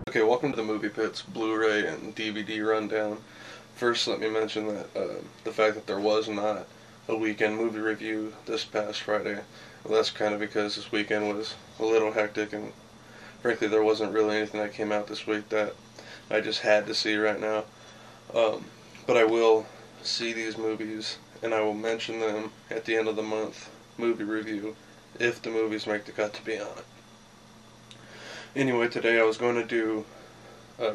Okay, welcome to the Movie Pit's Blu-ray and DVD rundown. First, let me mention that the fact that there was not a weekend movie review this past Friday. Well, that's kind of because this weekend was a little hectic, and frankly, there wasn't really anything that came out this week that I just had to see right now. But I will see these movies, and I will mention them at the end of the month movie review if the movies make the cut to be on it. Anyway, today I was going to do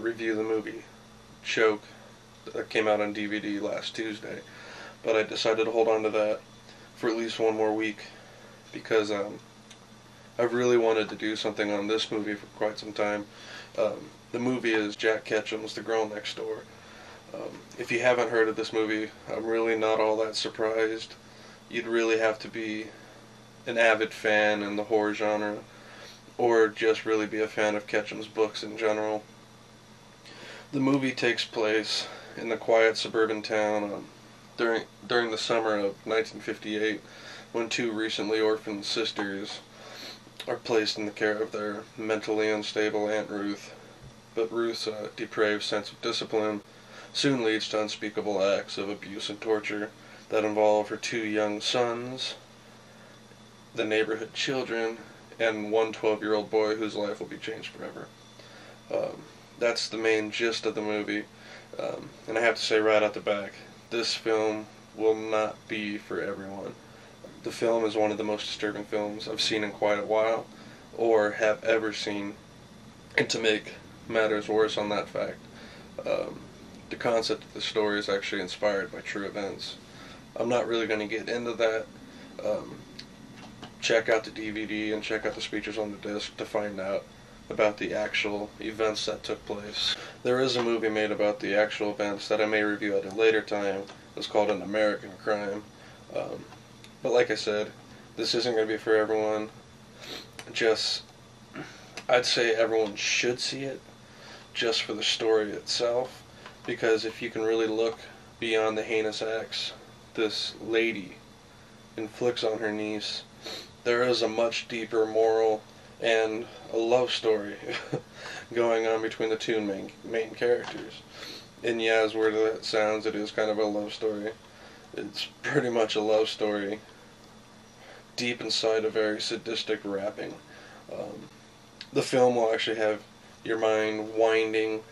review the movie Choke that came out on DVD last Tuesday, but I decided to hold on to that for at least one more week because I've really wanted to do something on this movie for quite some time. The movie is Jack Ketchum's The Girl Next Door. If you haven't heard of this movie, I'm really not all that surprised. You'd really have to be an avid fan in the horror genre, or just really be a fan of Ketchum's books in general. The movie takes place in the quiet suburban town during the summer of 1958, when two recently orphaned sisters are placed in the care of their mentally unstable Aunt Ruth. But Ruth's depraved sense of discipline soon leads to unspeakable acts of abuse and torture that involve her two young sons, the neighborhood children, and one 12-year-old boy whose life will be changed forever. That's the main gist of the movie. And I have to say right out the back, this film will not be for everyone. The film is one of the most disturbing films I've seen in quite a while, or have ever seen. And to make matters worse on that fact, the concept of the story is actually inspired by true events. I'm not really going to get into that. Check out the DVD and check out the speeches on the disc to find out about the actual events that took place. There is a movie made about the actual events that I may review at a later time. It's called An American Crime. But like I said, this isn't going to be for everyone. I'd say everyone should see it just for the story itself, because if you can really look beyond the heinous acts this lady inflicts on her niece, there is a much deeper moral and a love story going on between the two main characters. And yeah, as weird as that sounds, it is kind of a love story. It's pretty much a love story deep inside a very sadistic wrapping. The film will actually have your mind winding,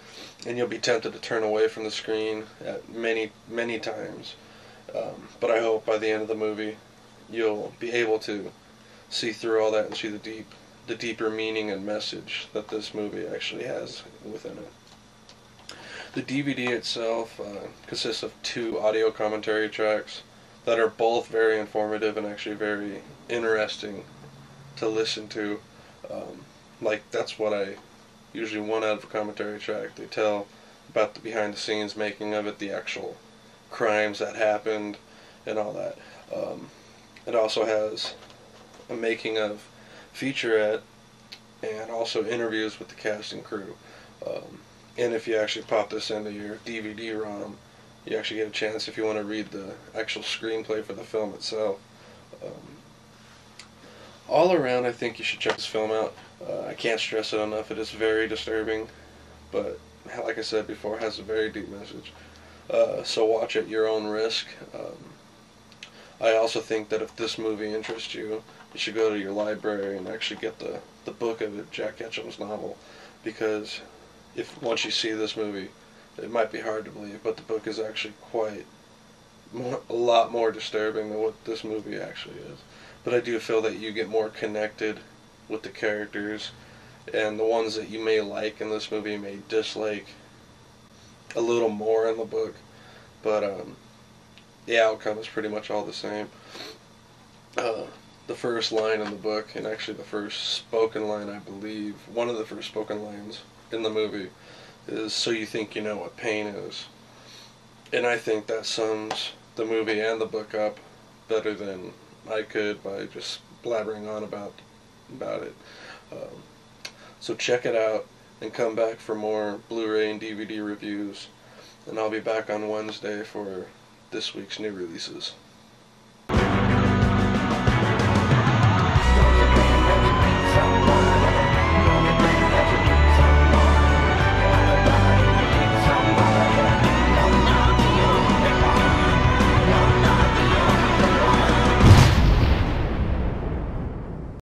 and you'll be tempted to turn away from the screen at many times. But I hope by the end of the movie you'll be able to see through all that and see the deeper meaning and message that this movie actually has within it. The DVD itself consists of 2 audio commentary tracks that are both very informative and actually very interesting to listen to. That's what I usually want out of a commentary track. They tell about the behind the scenes making of it, the actual crimes that happened, and all that. It also has a Making-of Featurette and also interviews with the cast and crew. And if you actually pop this into your DVD-ROM, you actually get a chance if you want to read the actual screenplay for the film itself. All around, I think you should check this film out. I can't stress it enough. It is very disturbing, but like I said before, it has a very deep message. So watch at your own risk. I also think that if this movie interests you, you should go to your library and actually get the book of it, Jack Ketchum's novel, because once you see this movie, it might be hard to believe, but the book is actually a lot more disturbing than what this movie actually is. But I do feel that you get more connected with the characters, and the ones that you may like in this movie may dislike a little more in the book, but the outcome is pretty much all the same. The first line in the book, and actually the first spoken line, I believe, one of the first spoken lines in the movie, is "So you think you know what pain is." And I think that sums the movie and the book up better than I could by just blabbering on about it. So check it out and come back for more Blu-ray and DVD reviews, and I'll be back on Wednesday for this week's new releases.